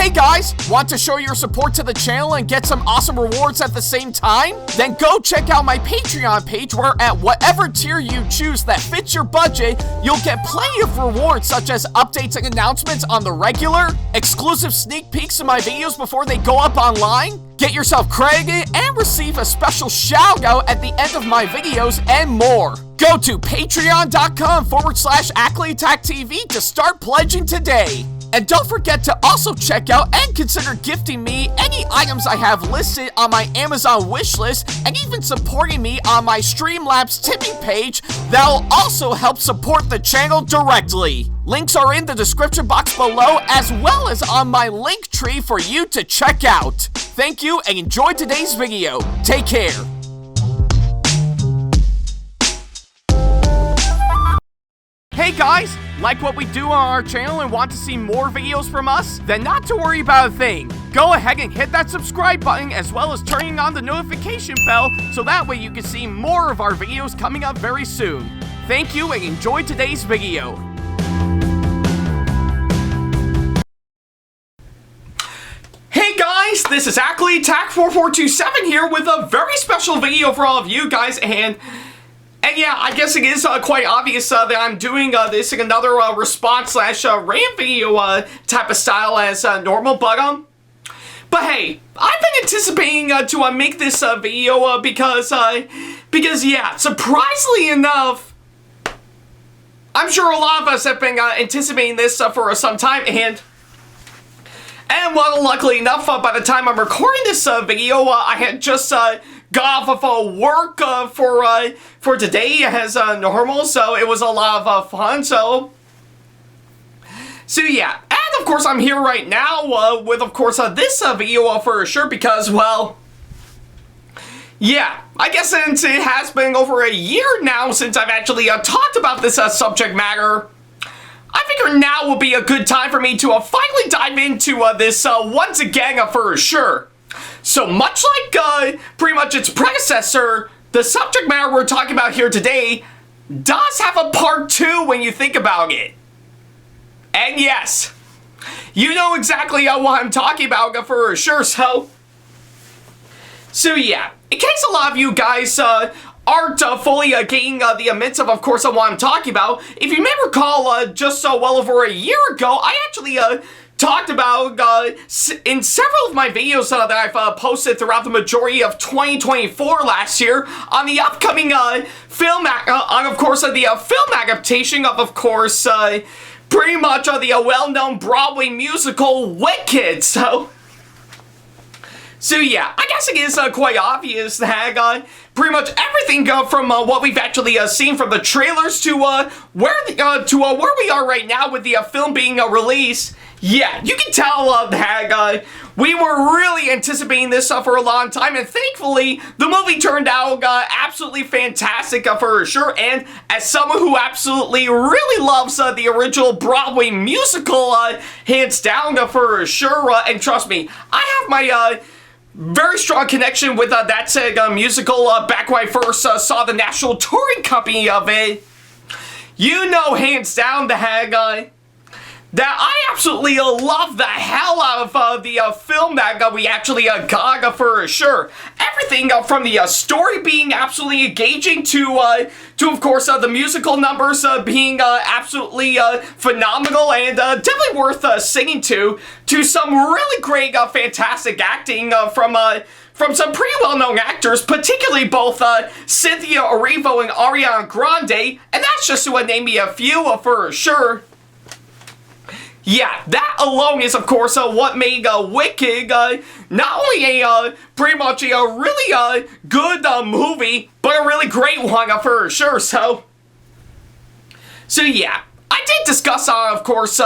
Hey guys, want to show your support to the channel and get some awesome rewards at the same time? Then go check out my Patreon page where at whatever tier you choose that fits your budget, you'll get plenty of rewards such as updates and announcements on the regular, exclusive sneak peeks of my videos before they go up online, get yourself credited, and receive a special shout out at the end of my videos and more. Go to patreon.com/AckleyAttack44227TV to start pledging today. And don't forget to also check out and consider gifting me any items I have listed on my Amazon wishlist and even supporting me on my Streamlabs tipping page that'll also help support the channel directly. Links are in the description box below as well as on my link tree for you to check out. Thank you and enjoy today's video. Take care. Hey guys, like what we do on our channel and want to see more videos from us? Then not to worry about a thing. Go ahead and hit that subscribe button as well as turning on the notification bell so that way you can see more of our videos coming up very soon. Thank you and enjoy today's video. Hey guys, this is AckleyAttack4427 here with a very special video for all of you guys, and yeah, I guess it is quite obvious that I'm doing this in another response/rant video type of style as normal, but hey, I've been anticipating to make this video because yeah, surprisingly enough, I'm sure a lot of us have been anticipating this for some time, and well, luckily enough, by the time I'm recording this video, I had just got off of work for today as normal, so it was a lot of fun. So yeah, and of course I'm here right now with of course this video for sure because, well, yeah, I guess since it has been over a year now since I've actually talked about this subject matter, I figure now will be a good time for me to finally dive into this once again for sure. So much like pretty much its predecessor, the subject matter we're talking about here today does have a part 2 when you think about it. And yes, you know exactly what I'm talking about for sure. So yeah, in case a lot of you guys aren't fully getting the immense of course, what I'm talking about, if you may recall, just well over a year ago, I actually talked about in several of my videos that I've posted throughout the majority of 2024 last year on the upcoming film, of course, the film adaptation of course, pretty much the well-known Broadway musical Wicked. So yeah, I guess it is quite obvious that pretty much everything from what we've actually seen from the trailers to where we are right now with the film being released. Yeah, you can tell that we were really anticipating this for a long time, and thankfully, the movie turned out absolutely fantastic for sure, and as someone who absolutely really loves the original Broadway musical, hands down for sure, and trust me, I have my very strong connection with that said musical back when I first saw the national touring company of it. You know, hands down, that I absolutely love the hell out of the film that we actually got for sure. Everything from the story being absolutely engaging to of course the musical numbers being absolutely phenomenal and definitely worth singing to some really great fantastic acting from some pretty well-known actors, particularly both Cynthia Erivo and Ariana Grande, and that's just to name me a few for sure. Yeah, that alone is, of course, what made Wicked not only a pretty much a really good movie, but a really great one for sure. So yeah, I did discuss, of course,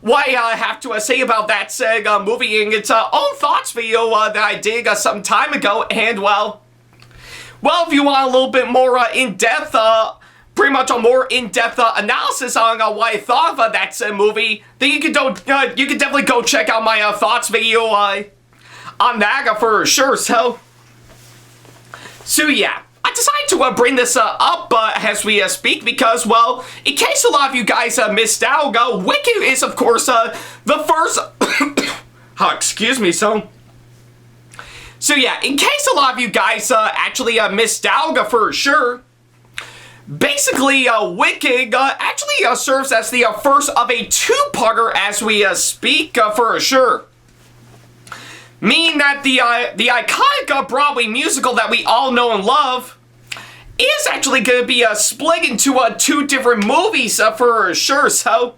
what I have to say about that said movie in its own thoughts video that I did some time ago, and well, if you want a little bit more in-depth, pretty much a more in-depth analysis on what I thought of that movie, then you can definitely go check out my thoughts video on that for sure. So yeah, I decided to bring this up as we speak because, well, in case a lot of you guys missed out, Wicked is, of course, the first Excuse me, so yeah, in case a lot of you guys actually missed out for sure, basically Wicked actually serves as the first of a two-parter as we speak for sure. Meaning that the iconic Broadway musical that we all know and love is actually going to be split into two different movies for sure, so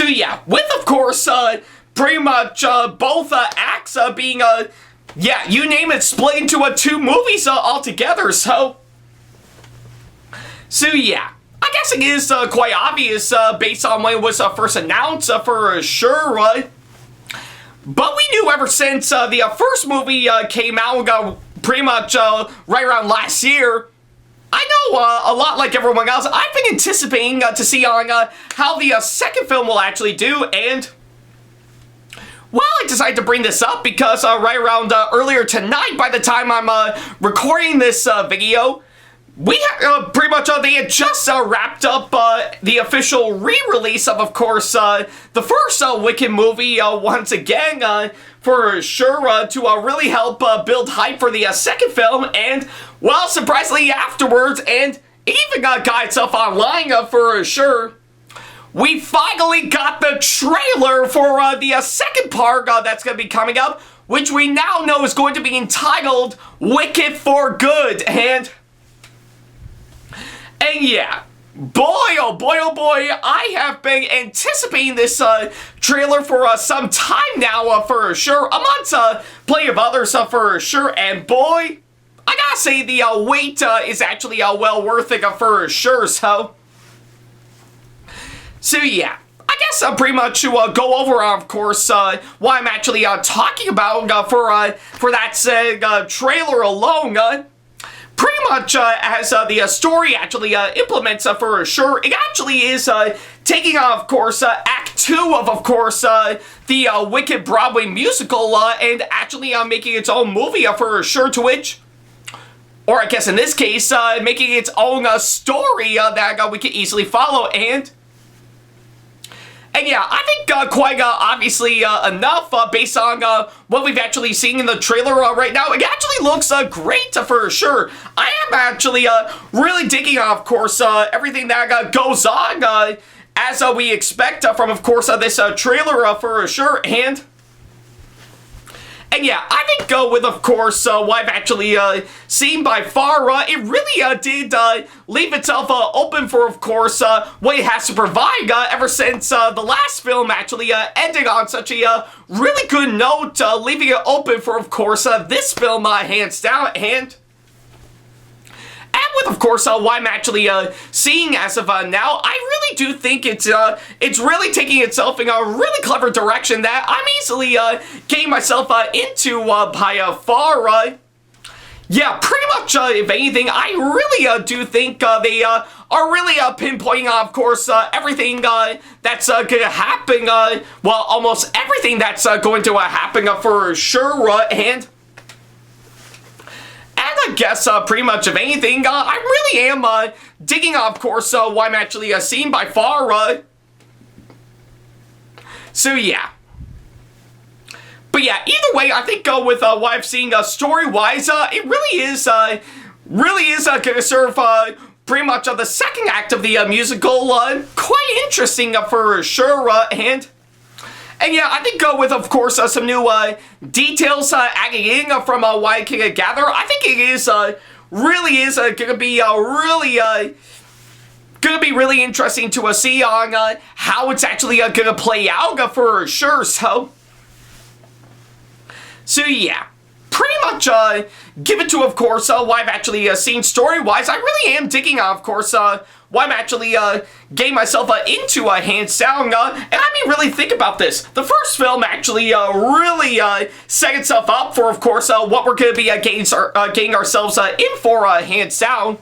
yeah, with of course pretty much both acts being yeah, you name it, split into two movies altogether, so yeah, I guess it is quite obvious based on when it was first announced for sure, right? But we knew ever since the first movie came out pretty much right around last year. I know a lot like everyone else, I've been anticipating to see on how the second film will actually do, and well, I decided to bring this up because right around earlier tonight, by the time I'm recording this video, we pretty much they had just wrapped up the official re-release of course, the first Wicked movie once again, for sure, to really help build hype for the second film, and, well, surprisingly afterwards, and it even got itself online for sure, we finally got the trailer for the second part that's going to be coming up, which we now know is going to be entitled Wicked for Good, and yeah, boy, oh boy, oh boy, I have been anticipating this trailer for some time now for sure, amongst plenty of others for sure, and boy, I gotta say the wait is actually well worth it for sure, so yeah. I guess pretty much to go over, of course, what I'm actually talking about for that trailer alone, pretty much as the story actually implements for sure, it actually is taking on, of course, Act 2 of course, the Wicked Broadway musical and actually making its own movie for sure, to which, or I guess in this case, making its own story that we can easily follow, and yeah, I think quite obviously enough based on what we've actually seen in the trailer right now. It actually looks great for sure. I am actually really digging, of course, everything that goes on as we expect from, of course, this trailer for sure. And yeah, I think with, of course, what I've actually seen by far, it really did leave itself open for, of course, what it has to provide ever since the last film actually ended on such a really good note, leaving it open for, of course, this film hands down, and with, of course, what I'm actually seeing as of now, I really do think it's really taking itself in a really clever direction that I'm easily getting myself into by far. Yeah, pretty much, if anything, I really do think they are really pinpointing, of course, everything that's going to happen, well, almost everything that's going to happen for sure, and I guess pretty much of anything, I really am digging, of course, what I'm actually seeing by far. So yeah. But yeah, either way, I think with what I've seen story-wise, it really is going to serve pretty much the second act of the musical quite interesting for sure, and yeah, I think with, of course, some new details adding in from what I can gather, I think it is really is going to be really interesting to see on how it's actually going to play out for sure. So yeah. Pretty much given to, of course, what I've actually seen story-wise, I really am digging, of course, what I'm actually getting myself into hands down. And I mean, really think about this. The first film actually really set itself up for, of course, what we're going to be getting ourselves in for hands down.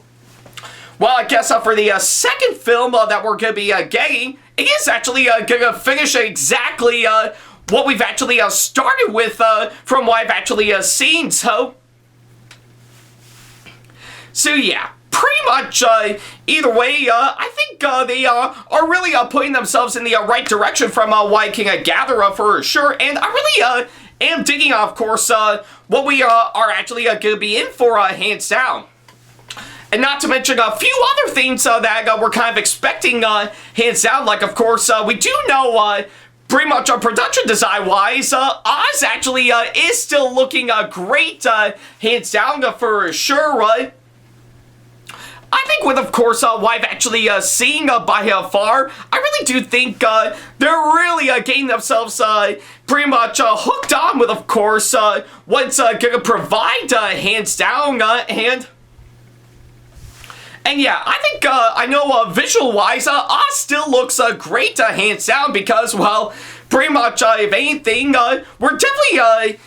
Well, I guess for the second film that we're going to be getting, it is actually going to finish exactly what we've actually started with from what I've actually seen, so yeah. pretty much either way, I think they are really putting themselves in the right direction from Viking Gatherer for sure. And I really am digging, of course, what we are actually going to be in for, hands down. And not to mention a few other things that we're kind of expecting, hands down. Like, of course, we do know pretty much production design-wise, Oz actually is still looking great, hands down, for sure. I think with, of course, what I've actually seen by far, I really do think they're really getting themselves pretty much hooked on with, of course, what's going to provide, hands down, and yeah, I think, I know visual-wise, Oz still looks great, hands down, because, well, pretty much, if anything, we're definitely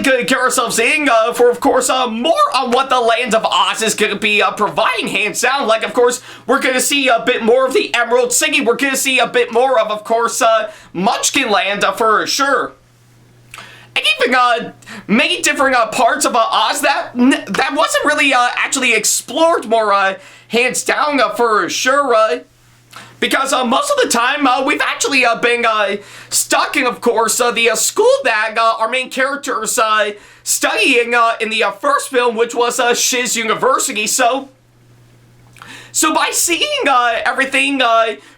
going to get ourselves in for, of course, more on what the Land of Oz is going to be providing, hands down. Like, of course, we're going to see a bit more of the Emerald City. We're going to see a bit more of course, Munchkin Land for sure. And even many different parts of Oz that wasn't really actually explored more, hands down, for sure. Because most of the time, we've actually been stuck in, of course, the school that our main characters studying in the first film, which was Shiz University. So by seeing everything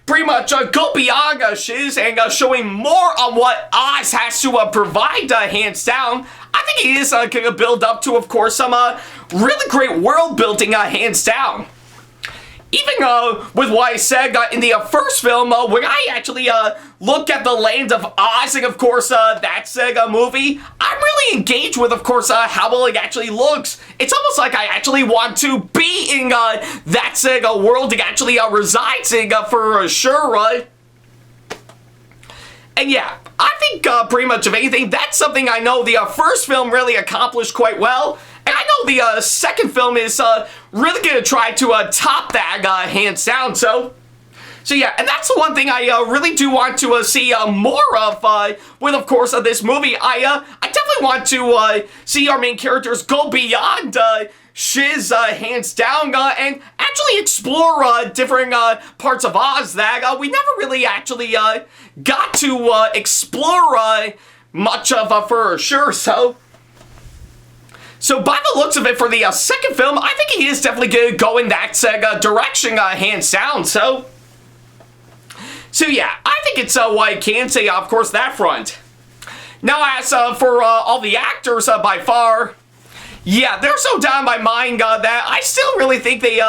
pretty much go beyond Shiz and showing more on what Oz has to provide, hands down, I think it is going to build up to, of course, some really great world building, hands down. Even with what I said in the first film, when I actually look at the Land of Oz and, of course, that Sega movie, I'm really engaged with, of course, how well it actually looks. It's almost like I actually want to be in that Sega world it actually resides in for sure, right? And yeah, I think pretty much of anything, that's something I know the first film really accomplished quite well. And I know the second film is really going to try to top that, hands down. So yeah, and that's the one thing I really do want to see more of with, of course, this movie. I definitely want to see our main characters go beyond Shiz, hands down, and actually explore different parts of Oz that we never really actually got to explore much of for sure. So by the looks of it, for the second film, I think he is definitely going to go in that direction, hands down. So yeah, I think it's what I can say, of course, that front. Now, as for all the actors, by far, yeah, there's no doubt in my mind that I still really think they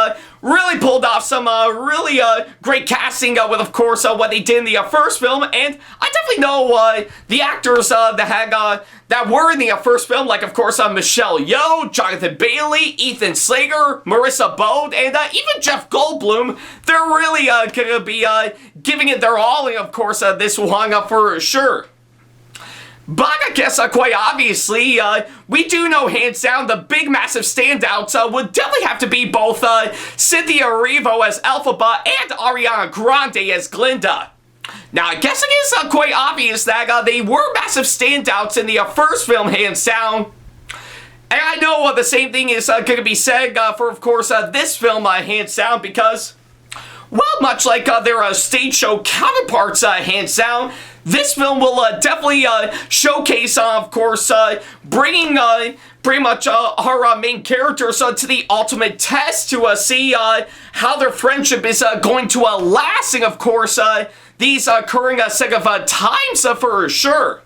really pulled off some really great casting with, of course, what they did in the first film. And I definitely know the actors that were in the first film, like, of course, Michelle Yeoh, Jonathan Bailey, Ethan Slater, Marissa Bode, and even Jeff Goldblum. They're really going to be giving it their all, and, of course, this one for sure. But I guess quite obviously, we do know hands down the big massive standouts would definitely have to be both Cynthia Erivo as Elphaba and Ariana Grande as Glinda. Now, I guess it is quite obvious that they were massive standouts in the first film, hands down. And I know the same thing is going to be said for, of course, this film, hands down, because, well, much like their stage show counterparts, hands down, this film will definitely showcase, of course, bringing pretty much our main characters to the ultimate test to see how their friendship is going to last, and, of course, these current set of times for sure.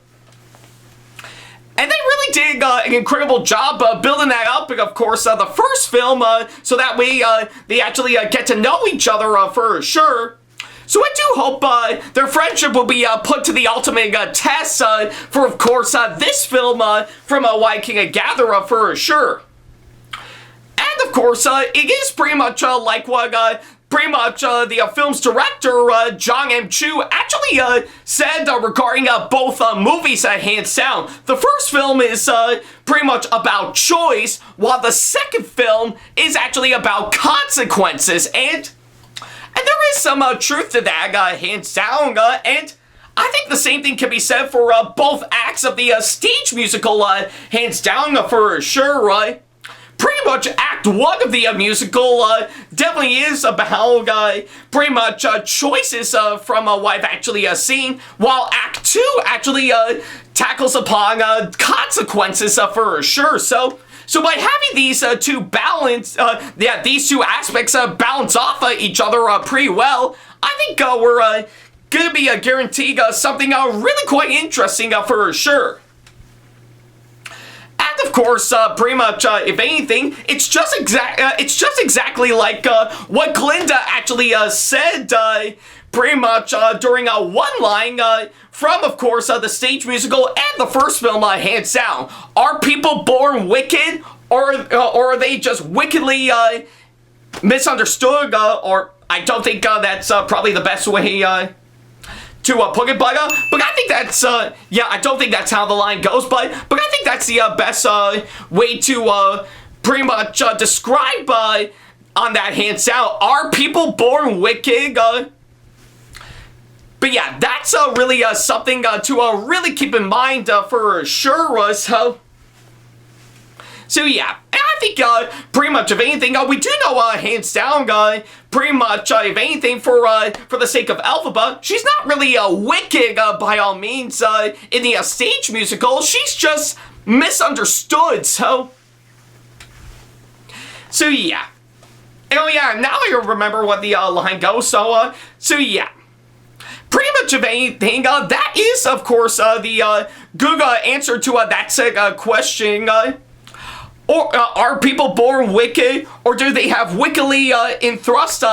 And they really did an incredible job building that up, and, of course, the first film, so that way they actually get to know each other for sure. So I do hope their friendship will be put to the ultimate test for, of course, this film from Viking Gatherer for sure. And, of course, it is pretty much like what the film's director, Jong M. Chu, actually said regarding both movies, hands down. The first film is pretty much about choice, while the second film is actually about consequences. And there is some truth to that, hands down, and I think the same thing can be said for both acts of the stage musical, hands down, for sure, right? pretty much Act 1 of the musical definitely is about pretty much choices from what I've actually seen, while Act 2 actually tackles upon consequences for sure. So by having these two balance, these two aspects balance off each other pretty well, I think we're gonna be guaranteed something really quite interesting for sure. And of course, pretty much, if anything, it's just exactly like what Glinda actually said, pretty much during one line from, of course, the stage musical and the first film, hands down. Are people born wicked, or are they just wickedly misunderstood? Or I don't think that's probably the best way to put it, but I think that's yeah, I don't think that's how the line goes, but I think that's the best way to pretty much describe on that, hands down. Are people born wicked? But yeah, that's really something to really keep in mind for sure. So yeah, and I think pretty much if anything, we do know hands down, pretty much if anything, for the sake of Elphaba, she's not really wicked by all means in the stage musical. She's just misunderstood. So yeah. Oh yeah, now I remember what the line goes. So yeah. Pretty much of anything, that is, of course, the good answer to that question. Or are people born wicked, or do they have wickedly in thrust?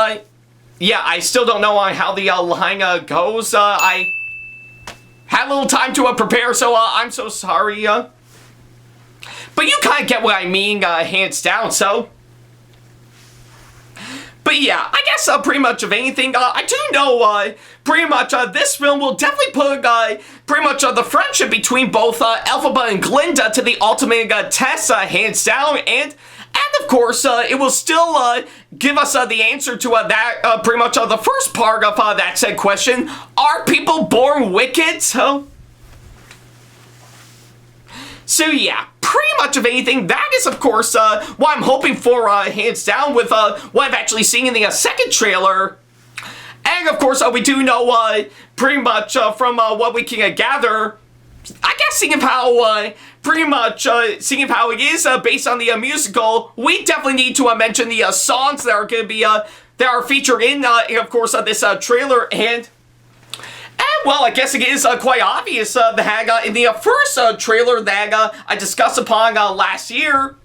Yeah, I still don't know how the line goes. I had a little time to prepare, so I'm so sorry. But you kind of get what I mean, hands down, so. But yeah, I guess pretty much of anything, I do know pretty much this film will definitely put pretty much the friendship between both Elphaba and Glinda to the ultimate test, hands down, and of course it will still give us the answer to that pretty much the first part of that said question. Are people born wicked? So yeah, pretty much of anything, that is of course what I'm hoping for, hands down, with what I've actually seen in the second trailer. And of course we do know pretty much from what we can gather, I guess seeing of how pretty much seeing of how it is based on the musical, we definitely need to mention the songs that are going to be that are featured in of course this trailer. And well, I guess it is quite obvious that in the first trailer that I discussed upon last year,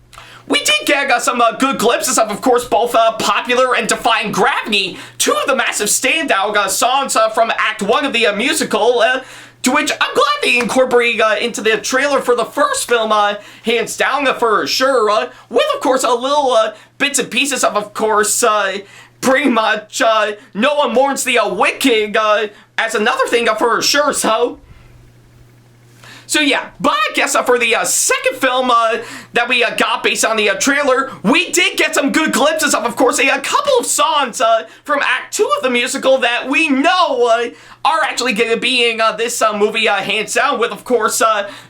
we did get some good glimpses of course, both Popular and Defying Gravity, two of the massive standout songs from Act 1 of the musical, to which I'm glad they incorporate into the trailer for the first film, hands down for sure, with of course a little bits and pieces of course, pretty much No One Mourns the Wicked as another thing for sure. So yeah, but I guess for the second film that we got based on the trailer, we did get some good glimpses of course, a couple of songs from Act 2 of the musical that we know are actually going to be in this movie, hands down, with of course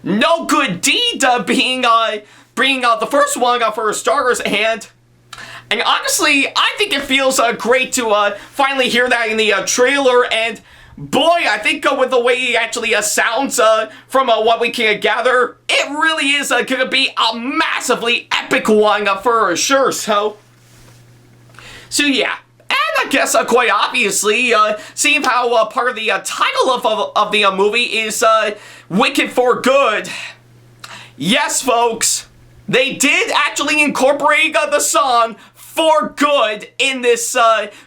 No Good Deed being the first one for starters. And honestly, I think it feels great to finally hear that in the trailer, and boy, I think with the way it actually sounds from what we can gather, it really is going to be a massively epic one for sure. So yeah. And I guess quite obviously, seeing how part of the title of the movie is Wicked for Good. Yes, folks, they did actually incorporate the song For Good in this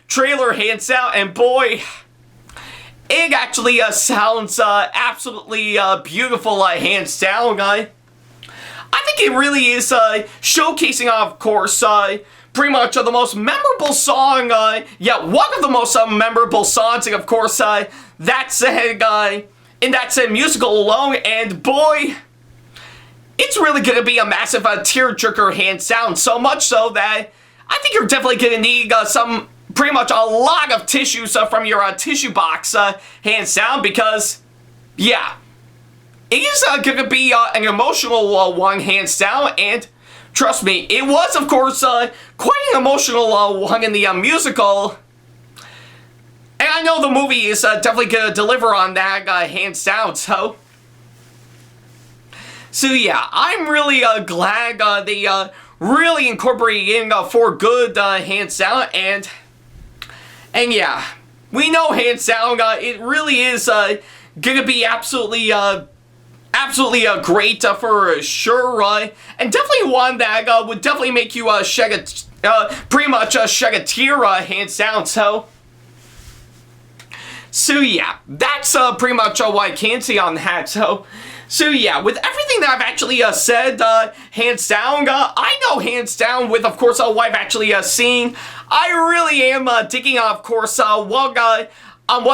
trailer, hands down, and boy, it actually sounds absolutely beautiful, hands down. I think it really is showcasing, of course, pretty much the most memorable song, yeah, one of the most memorable songs, and of course, that said, in that said musical alone, and boy, it's really gonna be a massive tearjerker, hands down, so much so that I think you're definitely gonna need pretty much a lot of tissues from your tissue box, hands down, because, yeah, it is gonna be an emotional one, hands down, and trust me, it was, of course, quite an emotional one in the musical. And I know the movie is definitely gonna deliver on that, hands down, so yeah, I'm really glad they really incorporated in for good, hands down, and yeah, we know hands down, it really is gonna be absolutely great for sure, and definitely one that would definitely make you pretty much shed a tear, hands down. So yeah, that's pretty much what I can say on that. So yeah, with everything that I've actually said, hands down, I know hands down with, of course, what I've actually seen, I really am digging, of course, what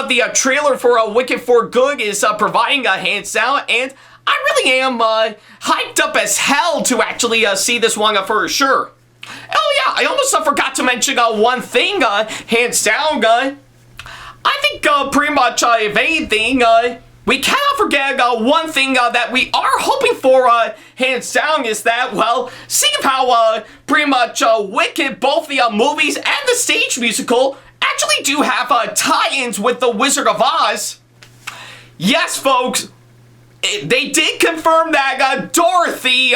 the trailer for Wicked for Good is providing, hands down, and I really am hyped up as hell to actually see this one for sure. Oh yeah, I almost forgot to mention one thing, hands down, I think pretty much, if anything, we cannot forget one thing that we are hoping for, hands down, is that, well, seeing how pretty much Wicked, both the movies and the stage musical, actually do have tie-ins with The Wizard of Oz. Yes, folks, they did confirm that Dorothy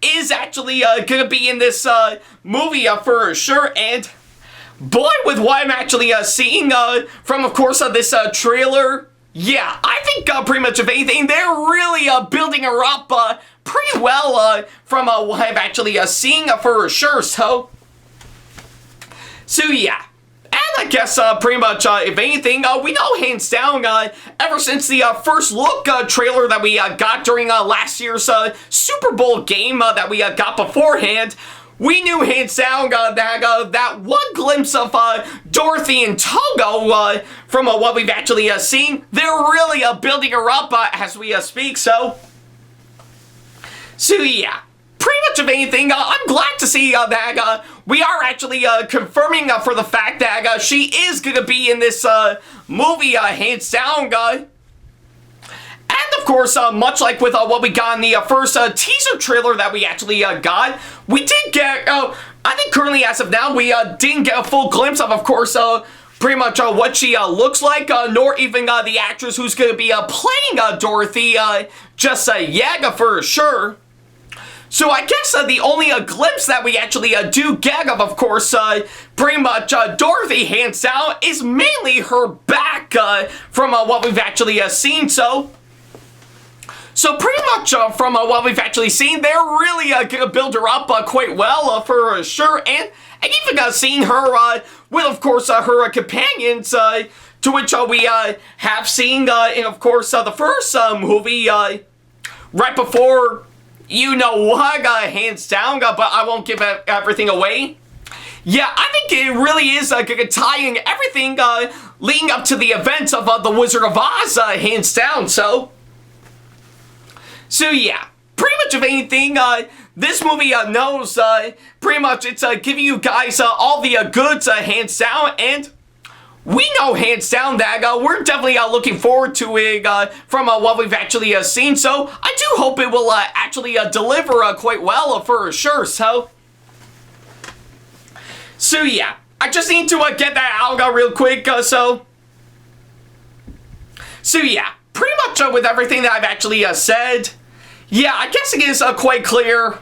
is actually gonna be in this movie for sure, and boy, with what I'm actually seeing from, of course, this trailer, yeah, I think pretty much, if anything, they're really building her up pretty well from what I'm actually seeing for sure, so yeah. And I guess pretty much, if anything, we know hands down, ever since the first look trailer that we got during last year's Super Bowl game that we got beforehand, we knew hands down that one glimpse of Dorothy and Togo from what we've actually seen, they're really building her up as we speak, so yeah. Pretty much of anything, I'm glad to see that we are actually confirming for the fact that she is going to be in this movie, hands down, and of course, much like with what we got in the first teaser trailer that we actually got, we did get, I think currently as of now, we didn't get a full glimpse of course, pretty much what she looks like, nor even the actress who's going to be playing Dorothy just yet for sure. So I guess the only glimpse that we actually do get of course, pretty much Dorothy, hands down, is mainly her back from what we've actually seen, so pretty much from what we've actually seen, they're really gonna build her up quite well for sure, and even seeing her with, of course, her companions, to which we have seen in, of course, the first movie right before, you know what, hands down, but I won't give everything away. Yeah, I think it really is gonna tie in everything leading up to the events of The Wizard of Oz, hands down, so yeah, pretty much of anything, this movie knows, pretty much it's giving you guys all the goods, hands down, and we know hands down that we're definitely looking forward to it from what we've actually seen, so I do hope it will actually deliver quite well for sure, so yeah, I just need to get that out real quick, so yeah, pretty much with everything that I've actually said, yeah, I guess it is quite clear.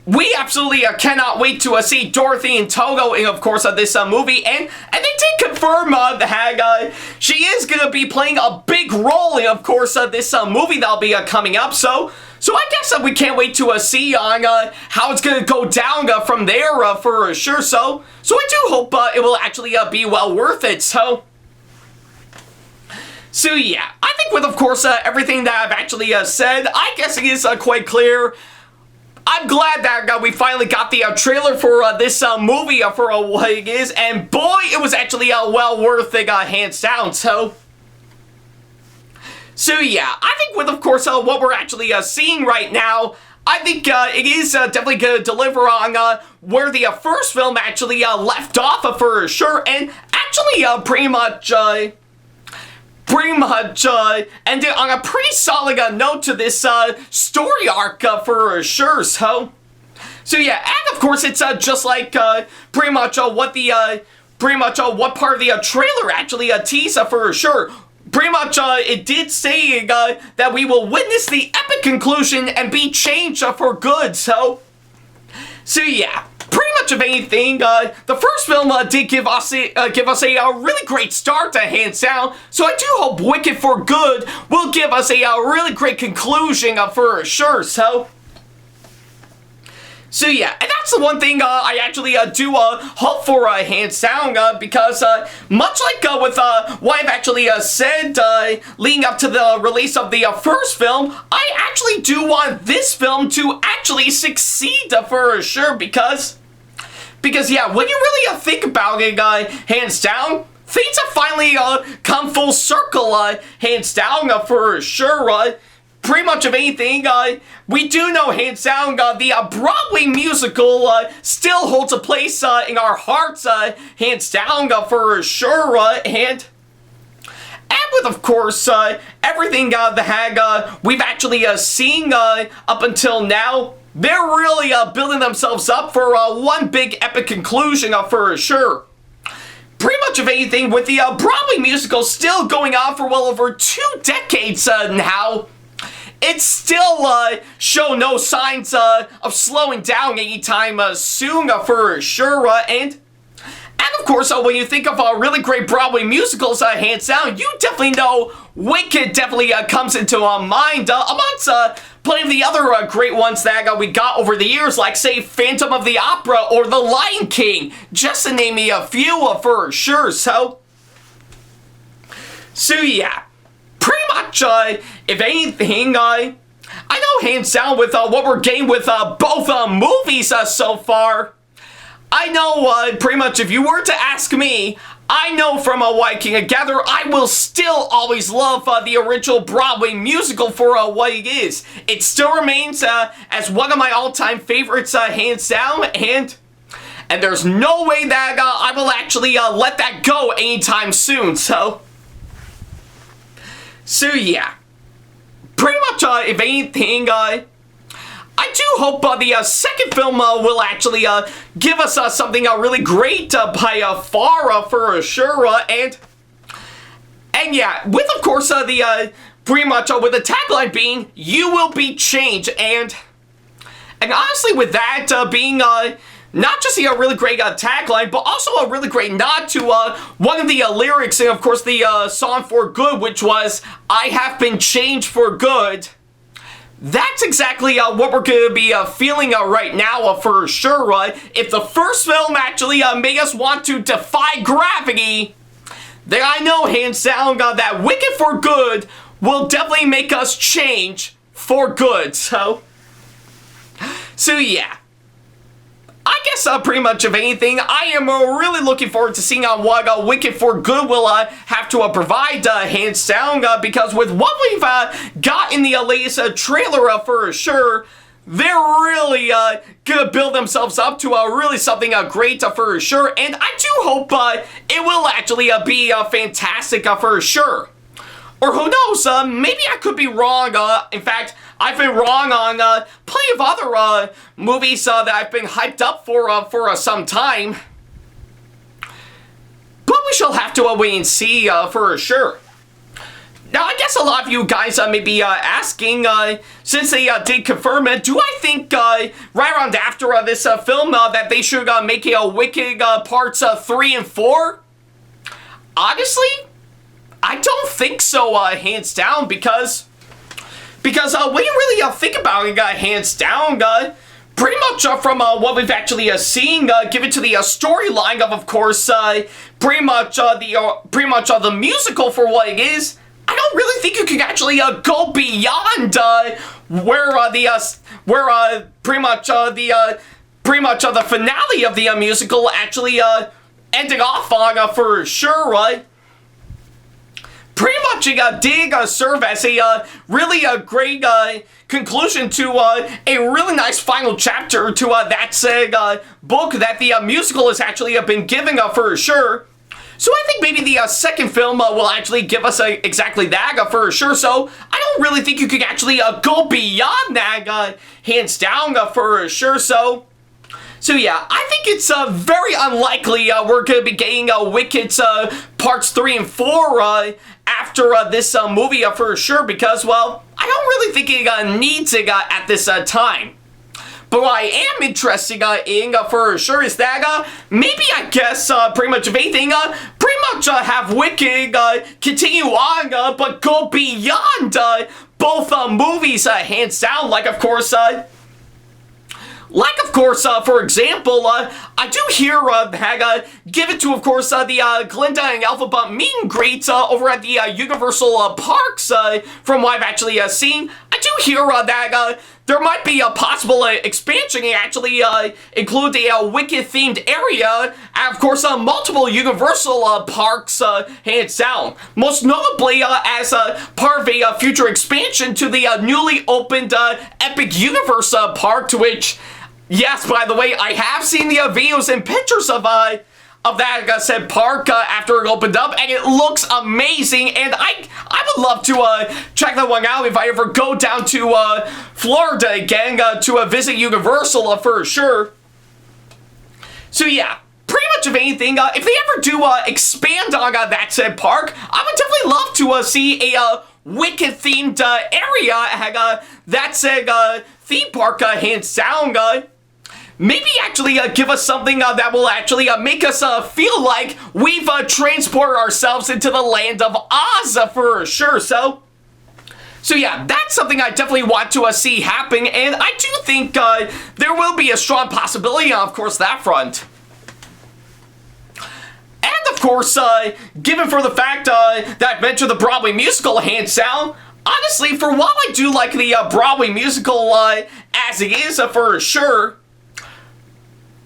We absolutely cannot wait to see Dorothy and Togo in, of course, this movie, and they did confirm that she is going to be playing a big role in, of course, this movie that'll be coming up, so I guess we can't wait to see on how it's going to go down from there for sure, so I do hope it will actually be well worth it, so yeah, I think with, of course, everything that I've actually said, I guess it is quite clear. I'm glad that we finally got the trailer for this movie for what it is, and boy, it was actually well worth it, hands down, so yeah, I think with, of course, what we're actually seeing right now, I think it is definitely going to deliver on where the first film actually left off for sure, and actually pretty pretty much ended on a pretty solid note to this story arc for sure. So yeah, and of course it's just like pretty much what the what part of the trailer actually teased for sure. Pretty much it did say that we will witness the epic conclusion and be changed for good. So yeah. Pretty much of anything, the first film did give us a really great start, hands down. So I do hope Wicked for Good will give us a really great conclusion for sure. So yeah, and that's the one thing I actually do hope for, hands down, because much like with what I've actually said leading up to the release of the first film, I actually do want this film to actually succeed for sure, because yeah, when you really think about it, hands down, things have finally come full circle, hands down, for sure. Pretty much of anything, we do know, hands down, the Broadway musical still holds a place in our hearts, hands down, for sure, and with, of course, everything the hag we've actually seen up until now, they're really building themselves up for one big epic conclusion for sure. Pretty much of anything, with the Broadway musical still going on for well over 2 decades now, it's still show no signs of slowing down anytime soon for sure. And of course, when you think of really great Broadway musicals, hands down, you definitely know Wicked definitely comes into mind amongst plenty of the other great ones that we got over the years, like, say, Phantom of the Opera or The Lion King, just to name me a few for sure. So yeah. Pretty much, if anything, I know, hands down, with what we're getting with both movies so far, I know, pretty much, if you were to ask me, I know from what I can gather, I will still always love the original Broadway musical for what it is. It still remains as one of my all-time favorites, hands down, and there's no way that I will actually let that go anytime soon. So yeah, pretty much, if anything, I do hope the second film will actually give us something really great by far for sure, and yeah, with, of course, the pretty much with the tagline being "You will be changed," and honestly, with that being not just a really great tagline, but also a really great nod to one of the lyrics, and of course the song for good, which was "I have been changed for good." That's exactly what we're going to be feeling right now for sure. If the first film actually made us want to defy gravity, then I know, hands down, that Wicked for Good will definitely make us change for good. So yeah. I guess pretty much of anything, I am really looking forward to seeing what Wicked for Good will have to provide, hands down, because with what we've got in the latest trailer for sure, they're really gonna build themselves up to really something great for sure, and I do hope it will actually be fantastic for sure. Or who knows, maybe I could be wrong. In fact, I've been wrong on plenty of other movies that I've been hyped up for some time. But we shall have to wait and see for sure. Now, I guess a lot of you guys may be asking, since they did confirm it, do I think right around after this film that they should make a Wicked parts 3 and 4? Honestly, I don't think so, hands down, because when you really think about it, hands down, pretty much from what we've actually seen, given to the storyline of course, pretty much the musical for what it is, I don't really think you can actually go beyond where pretty much the finale of the musical actually ended off on for sure, right? Pretty much it did serve as a really great conclusion to a really nice final chapter to that said book that the musical has actually been giving for sure. So I think maybe the second film will actually give us exactly that for sure. So I don't really think you can actually go beyond that, hands down for sure. So yeah, I think it's very unlikely we're going to be getting Wicked parts 3 and 4 after this movie for sure, because, well, I don't really think it needs it at this time. But what I am interested in for sure is that maybe, I guess, pretty much if anything, pretty much have Wicked continue on, but go beyond both movies, hands down. Like, of course, for example, I do hear that given to, of course, the Glinda and Alphabet meet and greets over at the Universal Parks, from what I've actually seen. I do hear that there might be a possible expansion and actually include a Wicked-themed area, and of course multiple Universal parks, hands down. Most notably as part of a future expansion to the newly opened Epic Universe Park, to which, yes, by the way, I have seen the videos and pictures of that said park after it opened up, and it looks amazing, and I would love to check that one out if I ever go down to Florida again to visit Universal for sure. So yeah, pretty much if anything, if they ever do expand on that said park, I would definitely love to see a Wicked-themed area at that said theme park, hands down. Maybe actually give us something that will actually make us feel like we've transported ourselves into the land of Oz for sure. So yeah, that's something I definitely want to see happen, and I do think there will be a strong possibility on, of course, that front. And of course, given for the fact that I've mentioned the Broadway musical, hands down, honestly, for while I do like the Broadway musical as it is for sure,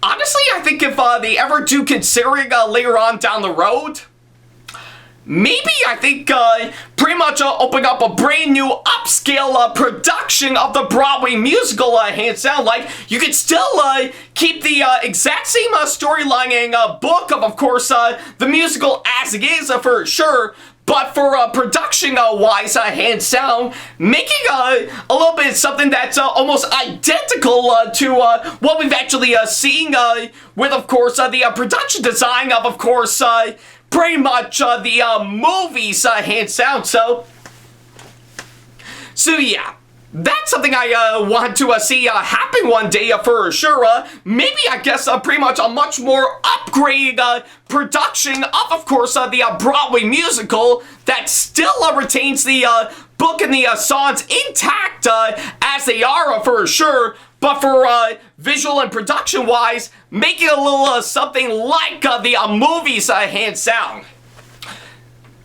honestly, I think if they ever do consider it later on down the road, maybe I think pretty much open up a brand new upscale production of the Broadway musical, hands down. Like, you could still keep the exact same storyline and book of course, the musical as it is for sure, but for production-wise, hands down, making a little bit something that's almost identical to what we've actually seen with, of course, the production design of course, pretty much the movies, hands down. So yeah. That's something I want to see happen one day for sure. Maybe, I guess, pretty much a much more upgraded production of course, the Broadway musical that still retains the book and the songs intact as they are for sure, but for visual and production-wise, make it a little something like the movies, hands down.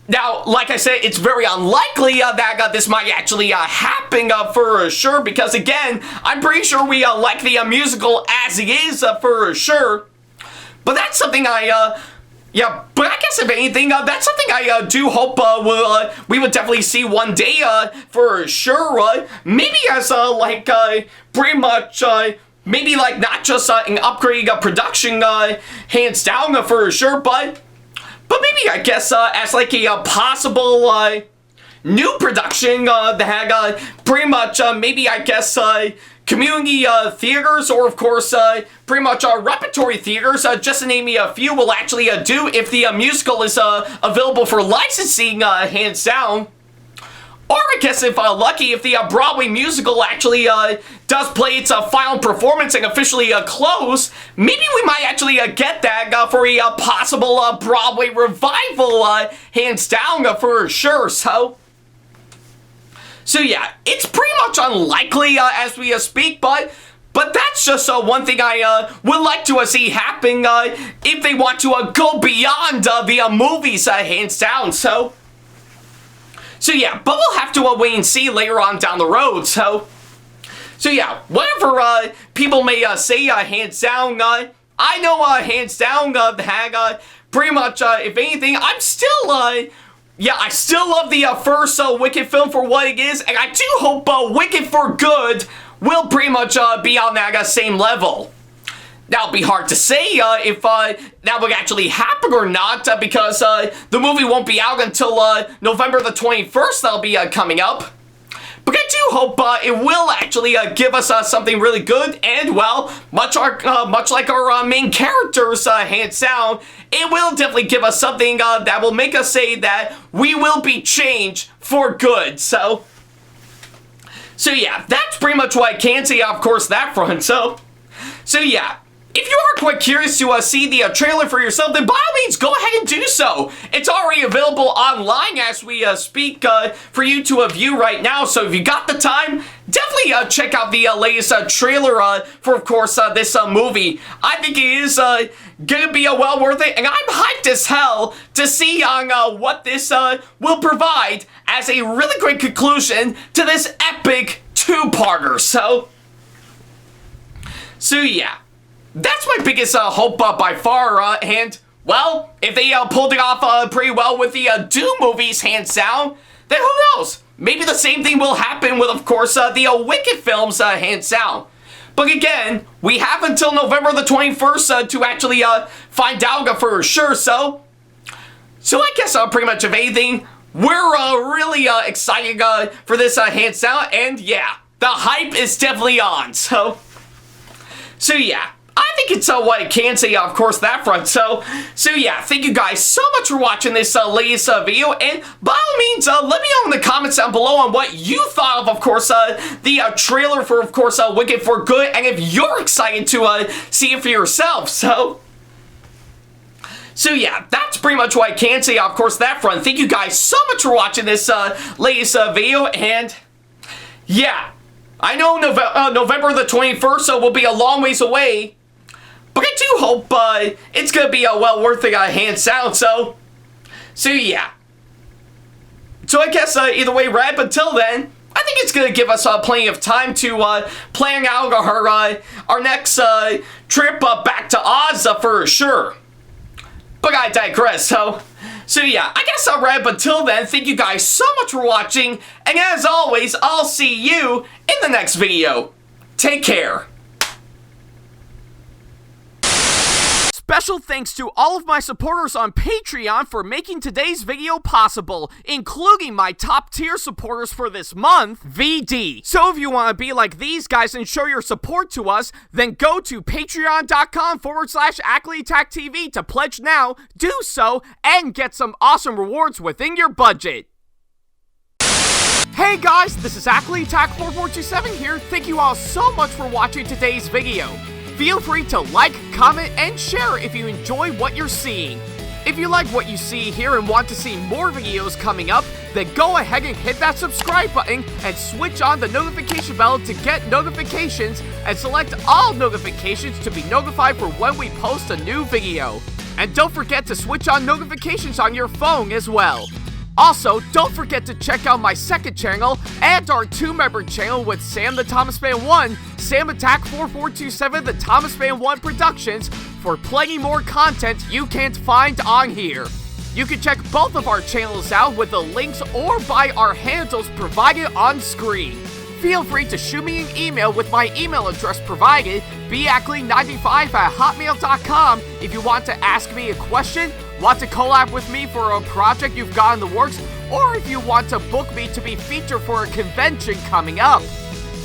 Now, like I said, it's very unlikely that this might actually happen for sure, because again, I'm pretty sure we like the musical as it is for sure. But that's something yeah, but I guess if anything, that's something I do hope we would definitely see one day for sure. Maybe as like pretty much maybe like not just an upgrade production hands down for sure, but maybe, I guess, as like a possible new production that pretty much maybe, I guess, community theaters, or of course pretty much repertory theaters, just to name a few, will actually do if the musical is available for licensing, hands down. Or I guess if lucky, if the Broadway musical actually does play its final performance and officially close, maybe we might actually get that for a possible Broadway revival, hands down for sure. So yeah, it's pretty much unlikely as we speak, but that's just one thing I would like to see happen if they want to go beyond the movies, hands down. So yeah, but we'll have to wait and see later on down the road. So yeah, whatever people may say, hands down, I know hands down that pretty much, if anything, I'm still yeah, I still love the first Wicked film for what it is, and I do hope Wicked for Good will pretty much be on that same level. Now, it'll be hard to say if that would actually happen or not, because the movie won't be out until November the 21st. That'll be coming up. But I do hope it will actually give us something really good, and, well, much like our main characters, hands down, it will definitely give us something that will make us say that we will be changed for good. So yeah, that's pretty much what I can say, of course, that front. So yeah. If you are quite curious to see the trailer for yourself, then by all means, go ahead and do so. It's already available online as we speak for you to view right now. So if you got the time, definitely check out the latest trailer for, of course, this movie. I think it is gonna be well worth it, and I'm hyped as hell to see on what this will provide as a really great conclusion to this epic two-parter. So yeah. That's my biggest hope by far, and, well, if they pulled it off pretty well with the Doom movies, hands down, then who knows? Maybe the same thing will happen with, of course, the Wicked films, hands down. But again, we have until November the 21st to actually find out for sure, so I guess pretty much of anything, we're really excited for this, hands down, and yeah, the hype is definitely on, so yeah. I think it's what I can say, of course, that front. So yeah, thank you guys so much for watching this latest video, and by all means, let me know in the comments down below on what you thought of course, the trailer for, of course, Wicked for Good, and if you're excited to see it for yourself. So yeah, that's pretty much what I can say, of course, that front. Thank you guys so much for watching this latest video, and yeah, I know November the 21st will be a long ways away, but I do hope it's going to be well worth it, hands down, so yeah. So I guess either way, right, but until then, I think it's going to give us plenty of time to plan out our next trip back to Oz for sure. But I digress, so yeah, I guess I'll wrap. Until then, thank you guys so much for watching, and as always, I'll see you in the next video. Take care. Special thanks to all of my supporters on Patreon for making today's video possible, including my top tier supporters for this month, VD. So if you want to be like these guys and show your support to us, then go to patreon.com/AckleyTackTV to pledge now, do so, and get some awesome rewards within your budget. Hey guys, this is SamAttack4427 here. Thank you all so much for watching today's video. Feel free to like, comment, and share if you enjoy what you're seeing. If you like what you see here and want to see more videos coming up, then go ahead and hit that subscribe button and switch on the notification bell to get notifications, and select all notifications to be notified for when we post a new video. And don't forget to switch on notifications on your phone as well. Also, don't forget to check out my second channel and our 2-member channel with Sam the Thomas Fan 1, SamAttack4427TheThomasFan1 Productions, for plenty more content you can't find on here. You can check both of our channels out with the links or by our handles provided on screen. Feel free to shoot me an email with my email address provided, backley95@hotmail.com, if you want to ask me a question, want to collab with me for a project you've got in the works, or if you want to book me to be featured for a convention coming up.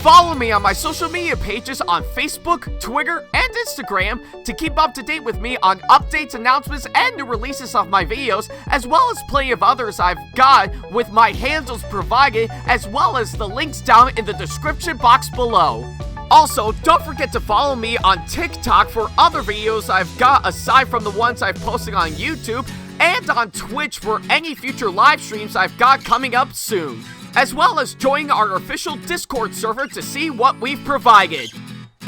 Follow me on my social media pages on Facebook, Twitter, and Instagram to keep up to date with me on updates, announcements, and new releases of my videos, as well as plenty of others I've got with my handles provided, as well as the links down in the description box below. Also, don't forget to follow me on TikTok for other videos I've got aside from the ones I've posted on YouTube, and on Twitch for any future live streams I've got coming up soon, as well as join our official Discord server to see what we've provided.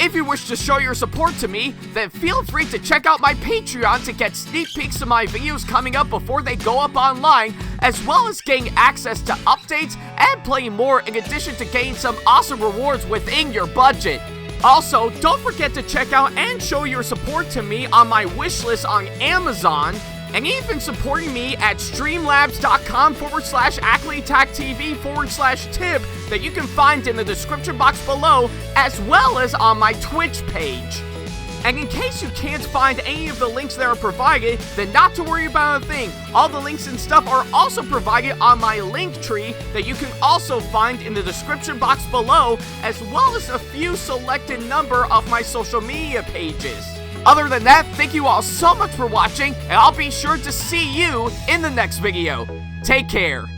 If you wish to show your support to me, then feel free to check out my Patreon to get sneak peeks of my videos coming up before they go up online, as well as getting access to updates and playing more, in addition to getting some awesome rewards within your budget. Also, don't forget to check out and show your support to me on my wishlist on Amazon, and even supporting me at streamlabs.com/AckleyTackTV/tip that you can find in the description box below, as well as on my Twitch page. And in case you can't find any of the links that are provided, then not to worry about a thing. All the links and stuff are also provided on my link tree that you can also find in the description box below, as well as a few selected number of my social media pages. Other than that, thank you all so much for watching, and I'll be sure to see you in the next video. Take care.